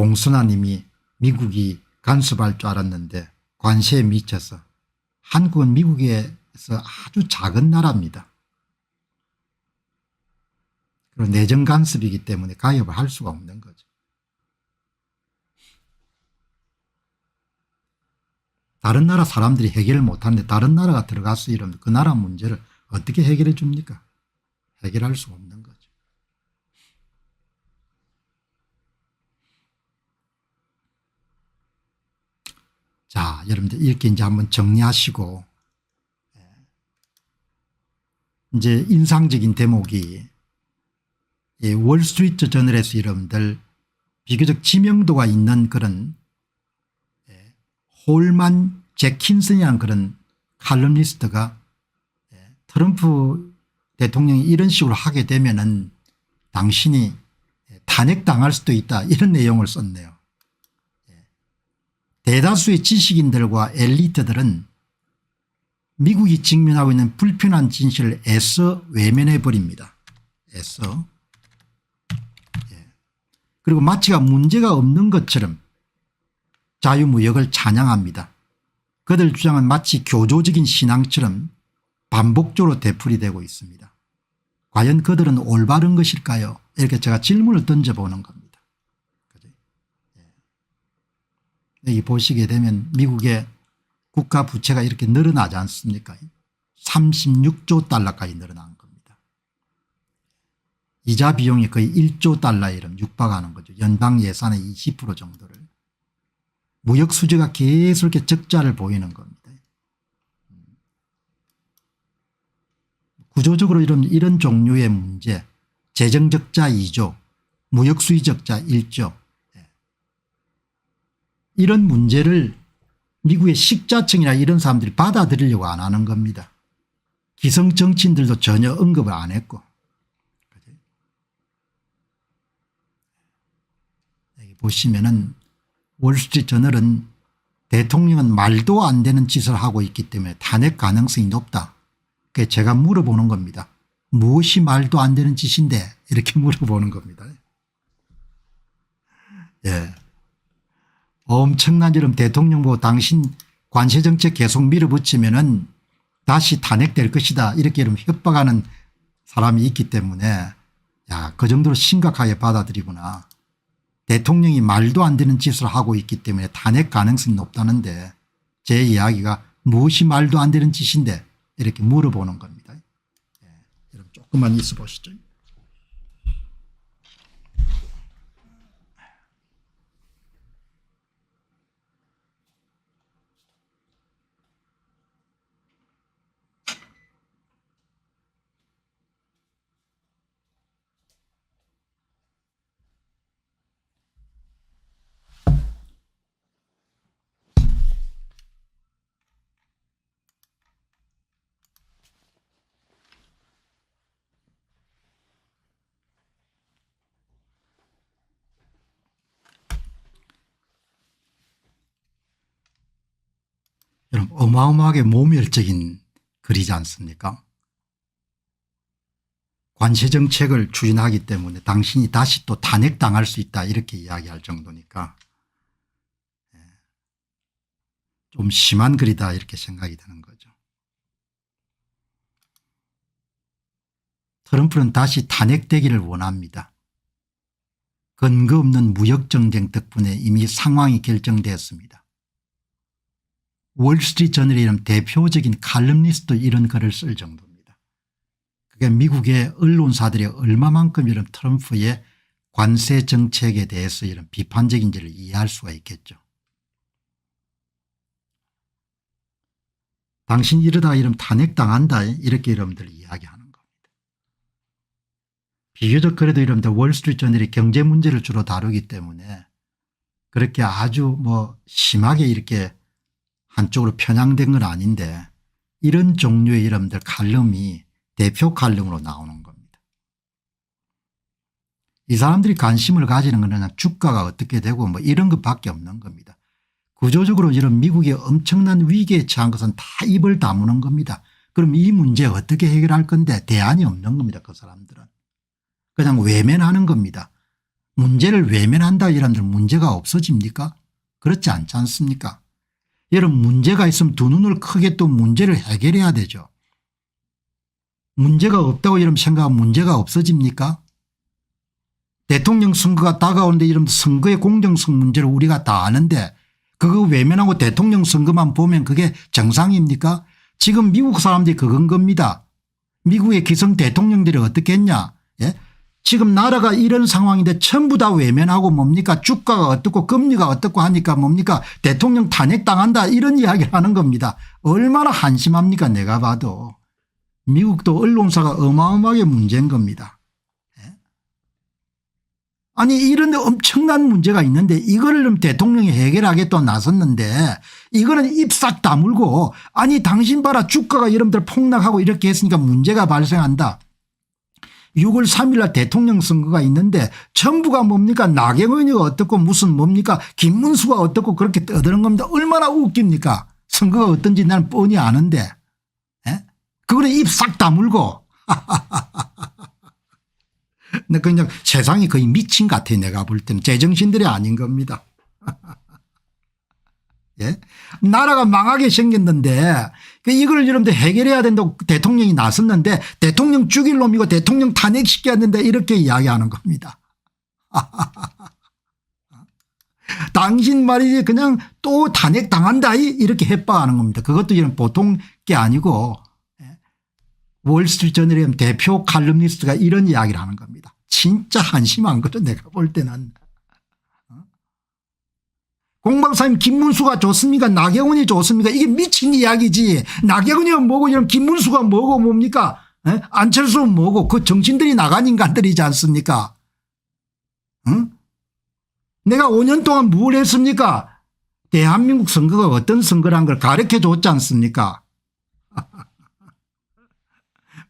공순화님이 미국이 간섭할 줄 알았는데 관세에 미쳐서, 한국은 미국에서 아주 작은 나라입니다. 그리고 내정 간섭이기 때문에 가입을 할 수가 없는 거죠. 다른 나라 사람들이 해결을 못하는데 다른 나라가 들어가서 이러면 그 나라 문제를 어떻게 해결해 줍니까? 해결할 수가 없는 거죠. 자, 여러분들 이렇게 이제 한번 정리하시고, 이제 인상적인 대목이 월스트리트 저널에서 여러분들 비교적 지명도가 있는 그런 홀만 제킨슨이라는 그런 칼럼니스트가 트럼프 대통령이 이런 식으로 하게 되면은 당신이 탄핵당할 수도 있다, 이런 내용을 썼네요. 대다수의 지식인들과 엘리트들은 미국이 직면하고 있는 불편한 진실을 애써 외면해 버립니다. 애써. 그리고 마치가 문제가 없는 것처럼 자유무역을 찬양합니다. 그들 주장은 마치 교조적인 신앙처럼 반복적으로 되풀이되고 있습니다. 과연 그들은 올바른 것일까요? 이렇게 제가 질문을 던져보는 겁니다. 여기 보시게 되면 미국의 국가 부채가 이렇게 늘어나지 않습니까? 36조 달러까지 늘어난 겁니다. 이자 비용이 거의 1조 달러에 육박하는 거죠. 연방 예산의 20% 정도를. 무역 수지가 계속 이렇게 적자를 보이는 겁니다. 구조적으로 이런 종류의 문제, 재정 적자 2조, 무역 수지 적자 1조, 이런 문제를 미국의 식자청이나 이런 사람들이 받아들이려고 안 하는 겁니다. 기성 정치인들도 전혀 언급을 안 했고. 여기 보시면은 월스트리트 저널은 대통령은 말도 안 되는 짓을 하고 있기 때문에 탄핵 가능성이 높다. 그래서 제가 물어보는 겁니다. 무엇이 말도 안 되는 짓인데, 이렇게 물어보는 겁니다. 예. 엄청난 이름 대통령 보고 당신 관세정책 계속 밀어붙이면은 다시 탄핵될 것이다, 이렇게 이름 협박하는 사람이 있기 때문에, 야, 그 정도로 심각하게 받아들이구나. 대통령이 말도 안 되는 짓을 하고 있기 때문에 탄핵 가능성이 높다는데 제 이야기가 무엇이 말도 안 되는 짓인데, 이렇게 물어보는 겁니다. 예, 여러분 조금만 있어 보시죠. 여러분 어마어마하게 모멸적인 글이지 않습니까? 관세정책을 추진하기 때문에 당신이 다시 또 탄핵당할 수 있다, 이렇게 이야기할 정도니까 좀 심한 글이다, 이렇게 생각이 드는 거죠. 트럼프는 다시 탄핵되기를 원합니다. 근거 없는 무역정쟁 덕분에 이미 상황이 결정되었습니다. 월스트리트 저널의 이런 대표적인 칼럼니스트도 이런 글을 쓸 정도입니다. 그게 미국의 언론사들이 얼마만큼 이런 트럼프의 관세 정책에 대해서 이런 비판적인지를 이해할 수가 있겠죠. 당신 이러다가 이러면 탄핵당한다, 이렇게 여러분들 이야기하는 겁니다. 비교적 그래도 여러분들 월스트리트 저널이 경제 문제를 주로 다루기 때문에 그렇게 아주 심하게 이렇게 한쪽으로 편향된 건 아닌데, 이런 종류의 여러분들 칼럼이 대표 칼럼으로 나오는 겁니다. 이 사람들이 관심을 가지는 건 그냥 주가가 어떻게 되고 이런 것밖에 없는 겁니다. 구조적으로 이런 미국이 엄청난 위기에 처한 것은 다 입을 다무는 겁니다. 그럼 이 문제 어떻게 해결할 건데 대안이 없는 겁니다. 그 사람들은. 그냥 외면하는 겁니다. 문제를 외면한다 이러면 문제가 없어집니까? 그렇지 않지 않습니까? 여러분 문제가 있으면 두 눈을 크게 또 문제를 해결해야 되죠. 문제가 없다고 이러면 생각하면 문제가 없어집니까? 대통령 선거가 다가오는데 이러면 선거의 공정성 문제를 우리가 다 아는데 그거 외면하고 대통령 선거만 보면 그게 정상입니까? 지금 미국 사람들이 그건 겁니다. 미국의 기성 대통령들이 어떻게 했냐. 예? 지금 나라가 이런 상황인데 전부 다 외면하고 뭡니까 주가가 어떻고 금리가 어떻고 하니까 뭡니까 대통령 탄핵당한다 이런 이야기를 하는 겁니다. 얼마나 한심합니까 내가 봐도. 미국도 언론사가 어마어마하게 문제인 겁니다. 아니 이런 엄청난 문제가 있는데 이거를 대통령이 해결하겠다 나섰는데 이거는 입 싹 다물고 아니 당신 봐라 주가가 여러분들 폭락하고 이렇게 했으니까 문제가 발생한다. 6월 3일 날 대통령 선거가 있는데 전부가 뭡니까 나경원이 어떻고 무슨 뭡니까 김문수가 어떻고 그렇게 떠드는 겁니다. 얼마나 웃깁니까. 선거가 어떤지 나는 뻔히 아는데 그거는 입 싹 다물고 그냥 세상이 거의 미친 것 같아요. 내가 볼 때는 제정신들이 아닌 겁니다. 예? 나라가 망하게 생겼는데 이걸 여러분들 해결해야 된다고 대통령이 나섰는데 대통령 죽일 놈이고 대통령 탄핵시켜야 된다 이렇게 이야기하는 겁니다. 당신 말이지 그냥 또 탄핵당한다 이렇게 해박하는 겁니다. 그것도 이런 보통 게 아니고 월스트리트저널의 대표 칼럼니스트가 이런 이야기를 하는 겁니다. 진짜 한심한 거죠. 내가 볼 때는. 공박사님 김문수가 좋습니까 나경원이 좋습니까 이게 미친 이야기지. 나경원이면 뭐고 이런 김문수가 뭐고 뭡니까 안철수는 뭐고 그 정신들이 나간 인간들이지 않습니까. 응? 내가 5년 동안 뭘 했습니까. 대한민국 선거가 어떤 선거란 걸 가르쳐 줬지 않습니까.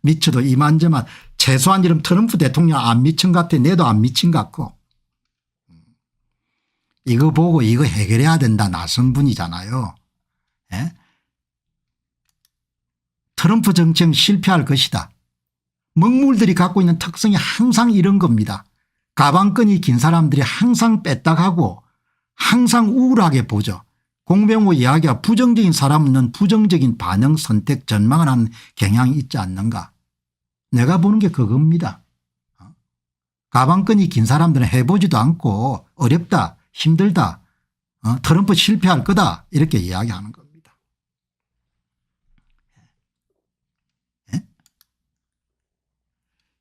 미쳐도 이만저만 최소한 이름 트럼프 대통령 안 미친 것 같아. 내도 안 미친 것 같고. 이거 보고 이거 해결해야 된다 나선 분이잖아요. 예? 트럼프 정책 실패할 것이다. 먹물들이 갖고 있는 특성이 항상 이런 겁니다. 가방끈이 긴 사람들이 항상 빼딱하고 항상 우울하게 보죠. 공병호 이야기가 부정적인 사람은 부정적인 반응 선택 전망을 하는 경향이 있지 않는가. 내가 보는 게 그겁니다. 가방끈이 긴 사람들은 해보지도 않고 어렵다 힘들다 트럼프 실패할 거다 이렇게 이야기하는 겁니다. 예?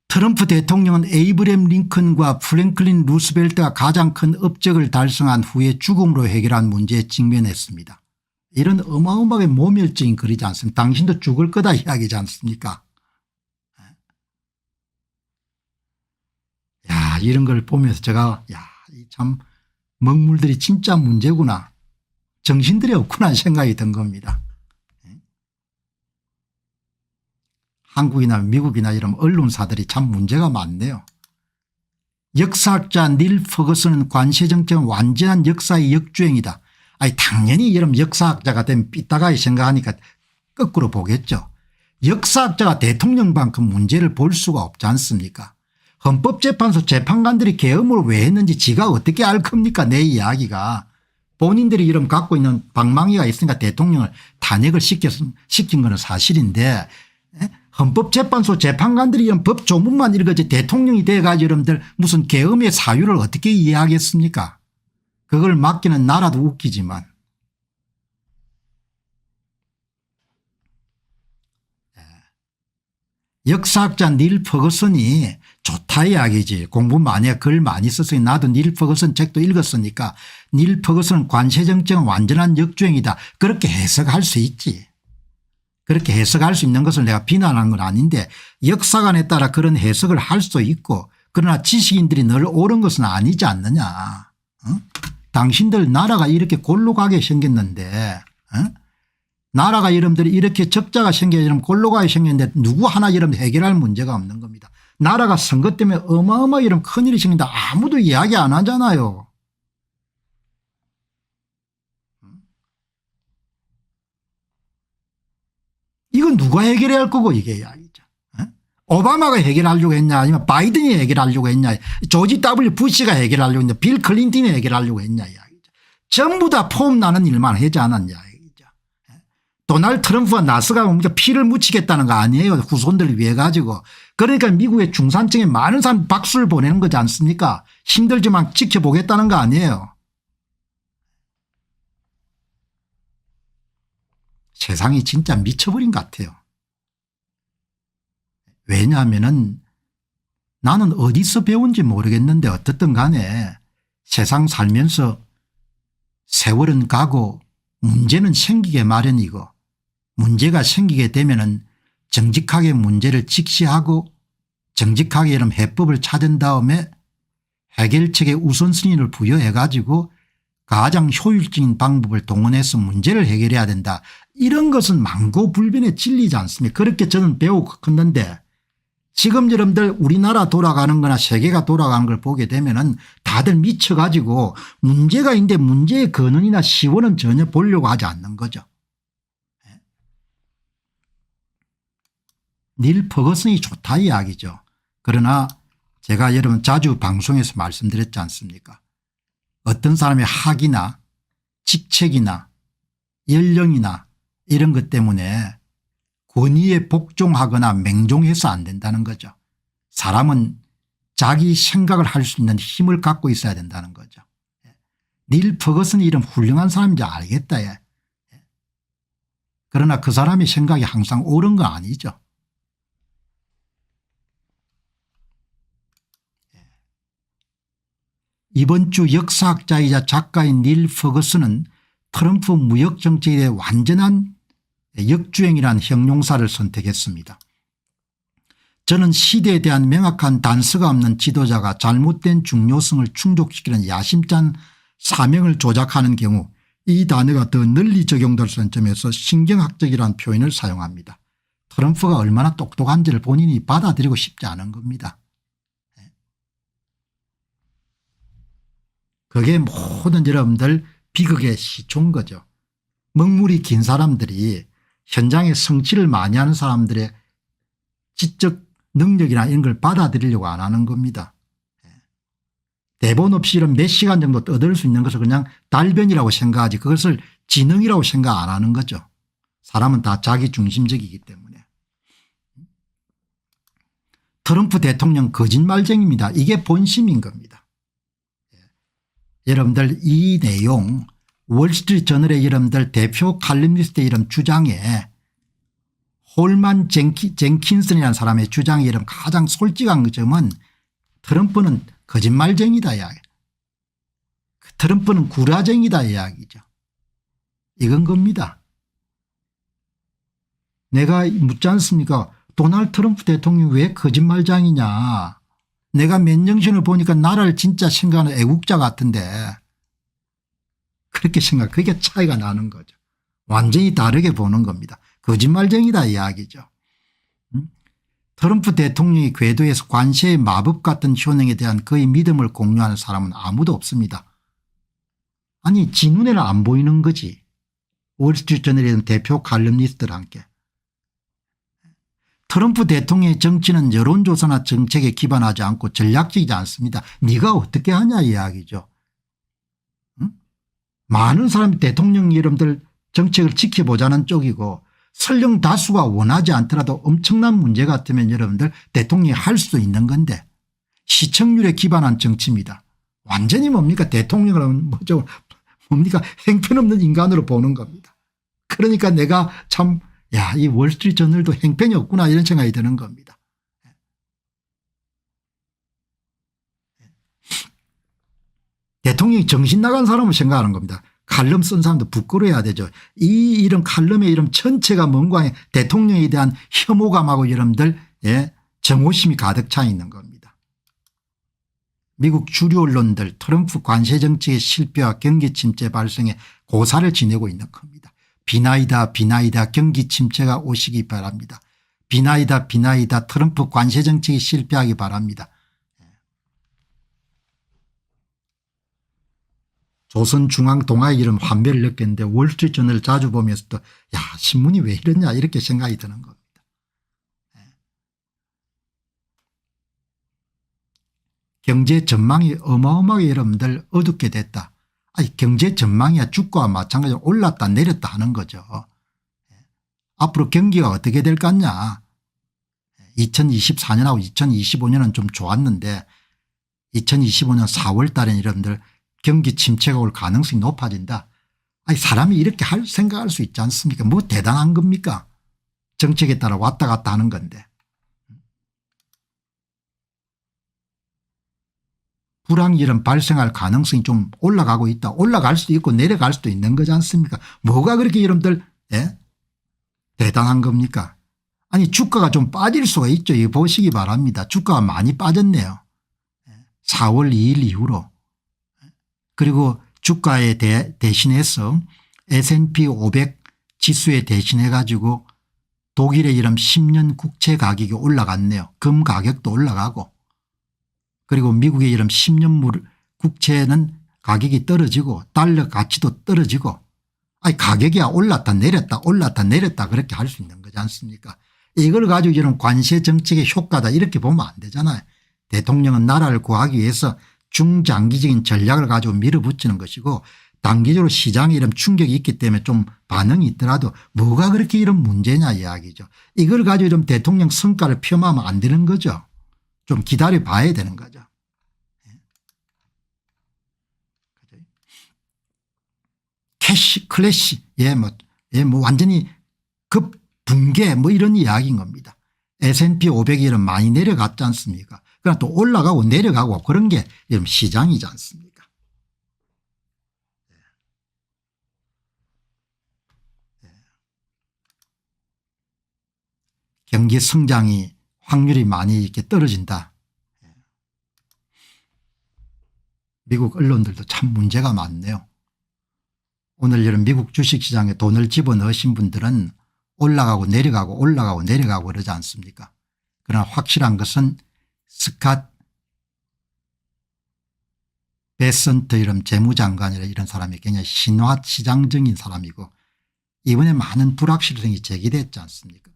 트럼프 대통령은 에이브램 링컨과 프랭클린 루스벨트가 가장 큰 업적을 달성한 후에 죽음으로 해결한 문제에 직면했습니다. 이런 어마어마하게 모멸적인 글이지 않습니까. 당신도 죽을 거다 이야기지 않습니까. 야 이런 걸 보면서 제가 참 먹물들이 진짜 문제구나. 정신들이 없구나 생각이 든 겁니다. 한국이나 미국이나 이런 언론사들이 참 문제가 많네요. 역사학자 닐 퍼거슨은 관세정책은 완전한 역사의 역주행이다. 아니 당연히 여러분 역사학자가 되면 삐딱하게 생각하니까 거꾸로 보겠죠. 역사학자가 대통령만큼 문제를 볼 수가 없지 않습니까. 헌법재판소 재판관들이 계엄을 왜 했는지 지가 어떻게 알 겁니까 내 이야기가. 본인들이 이런 갖고 있는 방망이가 있으니까 대통령을 탄핵을 시킨 건 사실인데 헌법재판소 재판관들이 이런 법 조문만 읽어지 대통령이 돼가지고 여러분들 무슨 계엄의 사유를 어떻게 이해하겠습니까. 그걸 맡기는 나라도 웃기지만. 역사학자 닐 퍼거슨이 좋다 이야기지. 공부 많이 해 글 많이 썼으니 나도 닐 퍼거슨 책도 읽었으니까 닐 퍼거슨은 관세정책은 완전한 역주행이다. 그렇게 해석할 수 있지. 그렇게 해석할 수 있는 것을 내가 비난한 건 아닌데 역사관에 따라 그런 해석을 할 수도 있고 그러나 지식인들이 늘 옳은 것은 아니지 않느냐. 당신들 나라가 이렇게 골로 가게 생겼는데 나라가 여러분들이 이렇게 적자가 생겨서 골로 가게 생겼는데 누구 하나 여러분 해결할 문제가 없는 겁니다. 나라가 선거 때문에 어마어마하게 이런 큰일이 생긴다 아무도 이야기 안 하잖아요. 이건 누가 해결해야 할 거고 이게 이야기죠. 오바마가 해결하려고 했냐 아니면 바이든이 해결하려고 했냐 조지 W 부시가 해결하려고 했냐 빌 클린턴이 해결하려고 했냐 이야기죠. 전부 다 폼 나는 일만 하지 않았냐 이야기죠. 도널드 트럼프와 나스가 뭡니까 피를 묻히겠다는 거 아니에요. 후손들을 위해 가지고. 그러니까 미국의 중산층에 많은 사람 박수를 보내는 거지 않습니까. 힘들지만 지켜보겠다는 거 아니에요. 세상이 진짜 미쳐버린 것 같아요. 왜냐하면은 나는 어디서 배운지 모르겠는데 어떻든 간에 세상 살면서 세월은 가고 문제는 생기게 마련이고 문제가 생기게 되면은 정직하게 문제를 직시하고 정직하게 이런 해법을 찾은 다음에 해결책에 우선순위를 부여해 가지고 가장 효율적인 방법을 동원해서 문제를 해결해야 된다. 이런 것은 망고불변의 진리지 않습니까? 그렇게 저는 배우고 컸는데 지금 여러분들 우리나라 돌아가는 거나 세계가 돌아가는 걸 보게 되면은 다들 미쳐 가지고 문제가 있는데 문제의 근원이나 시원은 전혀 보려고 하지 않는 거죠. 닐 퍼거슨이 좋다 이야기죠. 그러나 제가 여러분 자주 방송에서 말씀드렸지 않습니까? 어떤 사람의 학이나 직책이나 연령이나 이런 것 때문에 권위에 복종하거나 맹종해서 안 된다는 거죠. 사람은 자기 생각을 할 수 있는 힘을 갖고 있어야 된다는 거죠. 닐 퍼거슨이 이런 훌륭한 사람인지 알겠다. 그러나 그 사람의 생각이 항상 옳은 건 아니죠. 이번 주 역사학자이자 작가인 닐 퍼거슨은 트럼프 무역정책에 대해 완전한 역주행이라는 형용사를 선택했습니다. 저는 시대에 대한 명확한 단서가 없는 지도자가 잘못된 중요성을 충족시키는 야심찬 사명을 조작하는 경우 이 단어가 더 널리 적용될 수 있는 점에서 신경학적이라는 표현을 사용합니다. 트럼프가 얼마나 똑똑한지를 본인이 받아들이고 싶지 않은 겁니다. 그게 모든 여러분들 비극의 시초인 거죠. 먹물이 긴 사람들이 현장에 성취를 많이 하는 사람들의 지적 능력이나 이런 걸 받아들이려고 안 하는 겁니다. 대본 없이 이런 몇 시간 정도 얻을 수 있는 것을 그냥 달변이라고 생각하지 그것을 지능이라고 생각 안 하는 거죠. 사람은 다 자기 중심적이기 때문에. 트럼프 대통령 거짓말쟁이입니다. 이게 본심인 겁니다. 여러분들 이 내용 월스트리트 저널의 여러분들 대표 칼럼니스트의 이름 주장에 홀만 젠킨슨이라는 사람의 주장의 이름 가장 솔직한 점은 트럼프는 거짓말쟁이다 이야기. 트럼프는 구라쟁이다 이야기죠. 이건 겁니다. 내가 묻지 않습니까? 도널드 트럼프 대통령이 왜 거짓말쟁이냐. 내가 맨정신을 보니까 나라를 진짜 생각하는 애국자 같은데 그렇게 그게 차이가 나는 거죠. 완전히 다르게 보는 겁니다. 거짓말쟁이다 이야기죠. 트럼프 대통령이 궤도에서 관세의 마법 같은 효능에 대한 그의 믿음을 공유하는 사람은 아무도 없습니다. 아니 지 눈에는 안 보이는 거지. 월스트리트 저널의 대표 칼럼니스트들과 함께. 트럼프 대통령의 정치는 여론조사나 정책에 기반하지 않고 전략적이지 않습니다. 네가 어떻게 하냐 이야기죠. 응? 많은 사람이 대통령 여러분들 정책을 지켜보자는 쪽이고 설령 다수가 원하지 않더라도 엄청난 문제 같으면 여러분들 대통령이 할 수도 있는 건데 시청률에 기반한 정치입니다. 완전히 뭡니까 대통령은 뭐죠 뭡니까 행편없는 인간으로 보는 겁니다. 그러니까 내가 참 야, 이 월스트리트 저널도 행편이 없구나 이런 생각이 드는 겁니다. 대통령이 정신 나간 사람을 생각하는 겁니다. 칼럼 쓴 사람도 부끄러워야 되죠. 이런 칼럼의 이름 전체가 뭔가 대통령에 대한 혐오감하고 여러분들 정오심이 가득 차 있는 겁니다. 미국 주류 언론들 트럼프 관세 정책의 실패와 경기 침체 발생에 고사를 지내고 있는 겁니다. 비나이다 비나이다 경기 침체가 오시기 바랍니다. 비나이다 비나이다 트럼프 관세 정책이 실패하기 바랍니다. 조선중앙동아의 이런 환멸을 느꼈는데 월스트리트 저널을 자주 보면서 또 야 신문이 왜 이러냐 이렇게 생각이 드는 겁니다. 경제 전망이 어마어마하게 여러분들 어둡게 됐다. 아니 경제 전망이야 주가와 마찬가지로 올랐다 내렸다 하는 거죠. 앞으로 경기가 어떻게 될 것 같냐. 2024년하고 2025년은 좀 좋았는데 2025년 4월 달에 여러분들 경기 침체가 올 가능성이 높아진다. 아니 사람이 이렇게 생각할 수 있지 않습니까? 뭐 대단한 겁니까? 정책에 따라 왔다 갔다 하는 건데. 불황이 이런 발생할 가능성이 좀 올라가고 있다. 올라갈 수도 있고 내려갈 수도 있는 거지 않습니까? 뭐가 그렇게 여러분들 대단한 겁니까? 아니 주가가 좀 빠질 수가 있죠. 이거 보시기 바랍니다. 주가가 많이 빠졌네요. 4월 2일 이후로. 그리고 주가에 대신해서 S&P 500 지수에 대신해 가지고 독일의 이런 10년 국채 가격이 올라갔네요. 금 가격도 올라가고 그리고 미국의 이런 10년 국채는 가격이 떨어지고 달러 가치도 떨어지고 아니 가격이야 올랐다 내렸다 올랐다 내렸다 그렇게 할 수 있는 거지 않습니까? 이걸 가지고 이런 관세 정책의 효과다 이렇게 보면 안 되잖아요. 대통령은 나라를 구하기 위해서 중장기적인 전략을 가지고 밀어붙이는 것이고 단기적으로 시장에 이런 충격이 있기 때문에 좀 반응이 있더라도 뭐가 그렇게 이런 문제냐 이야기죠. 이걸 가지고 좀 대통령 성과를 폄하하면 안 되는 거죠. 좀 기다려 봐야 되는 거죠. 캐시 클래시 뭐 완전히 급 붕괴 뭐 이런 이야기인 겁니다. S&P 500이 이런 많이 내려갔지 않습니까? 그러나 또 올라가고 내려가고 그런 게 이런 시장이지 않습니까? 경기 성장이 확률이 많이 이렇게 떨어진다. 미국 언론들도 참 문제가 많네요. 오늘 이런 미국 주식시장에 돈을 집어넣으신 분들은 올라가고 내려가고 올라가고 내려가고 그러지 않습니까? 그러나 확실한 것은 스캇 베선트 이런 재무장관이라 이런 사람이 굉장히 신화 시장적인 사람이고 이번에 많은 불확실성이 제기됐지 않습니까?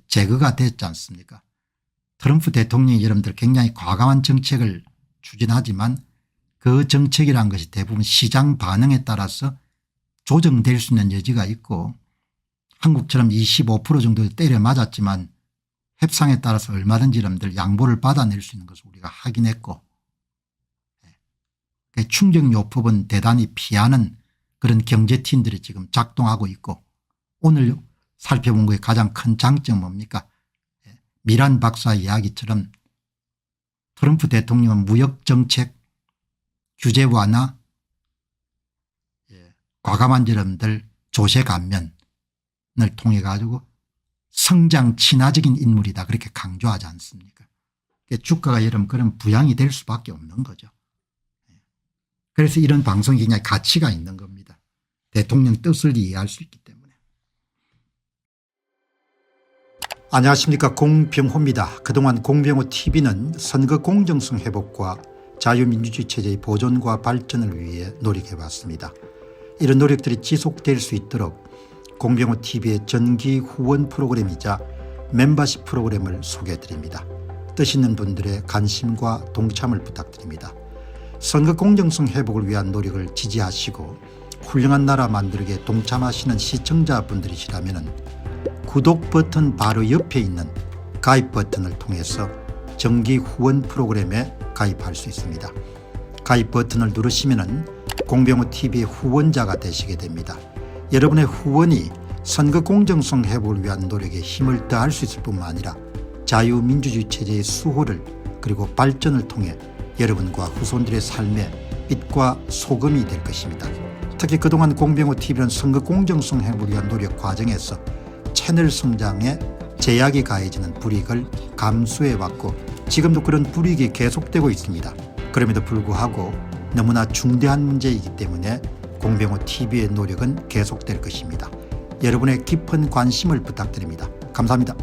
제거가 됐지 않습니까? 트럼프 대통령이 여러분들 굉장히 과감한 정책을 추진하지만 그 정책이란 것이 대부분 시장 반응에 따라서 조정될 수 있는 여지가 있고 한국처럼 25% 정도 때려 맞았지만 협상에 따라서 얼마든지 여러분들 양보를 받아낼 수 있는 것을 우리가 확인했고 충격요법은 대단히 피하는 그런 경제팀들이 지금 작동하고 있고 오늘 살펴본 것의 가장 큰 장점은 뭡니까? 미란 박사 이야기처럼 트럼프 대통령은 무역정책 규제 완화 과감한 여러분들 조세 감면을 통해 가지고 성장 친화적인 인물이다 그렇게 강조하지 않습니까? 주가가 여러분 그런 부양이 될 수밖에 없는 거죠. 그래서 이런 방송이 굉장히 가치가 있는 겁니다. 대통령 뜻을 이해할 수 있기 때문에. 안녕하십니까, 공병호입니다. 그동안 공병호 TV는 선거 공정성 회복과 자유민주주의 체제의 보존과 발전을 위해 노력해왔습니다. 이런 노력들이 지속될 수 있도록 공병호 TV의 정기 후원 프로그램이자 멤버십 프로그램을 소개해드립니다. 뜻 있는 분들의 관심과 동참을 부탁드립니다. 선거 공정성 회복을 위한 노력을 지지하시고 훌륭한 나라 만들기에 동참하시는 시청자분들이시라면 구독 버튼 바로 옆에 있는 가입 버튼을 통해서 정기 후원 프로그램에 가입할 수 있습니다. 가입 버튼을 누르시면 공병호TV의 후원자가 되시게 됩니다. 여러분의 후원이 선거 공정성 회복을 위한 노력에 힘을 더할 수 있을 뿐만 아니라 자유민주주의 체제의 수호를 그리고 발전을 통해 여러분과 후손들의 삶에 빛과 소금이 될 것입니다. 특히 그동안 공병호TV는 선거 공정성 회복을 위한 노력 과정에서 채널 성장에 제약이 가해지는 불이익을 감수해왔고 지금도 그런 불이익이 계속되고 있습니다. 그럼에도 불구하고 너무나 중대한 문제이기 때문에 공병호TV의 노력은 계속될 것입니다. 여러분의 깊은 관심을 부탁드립니다. 감사합니다.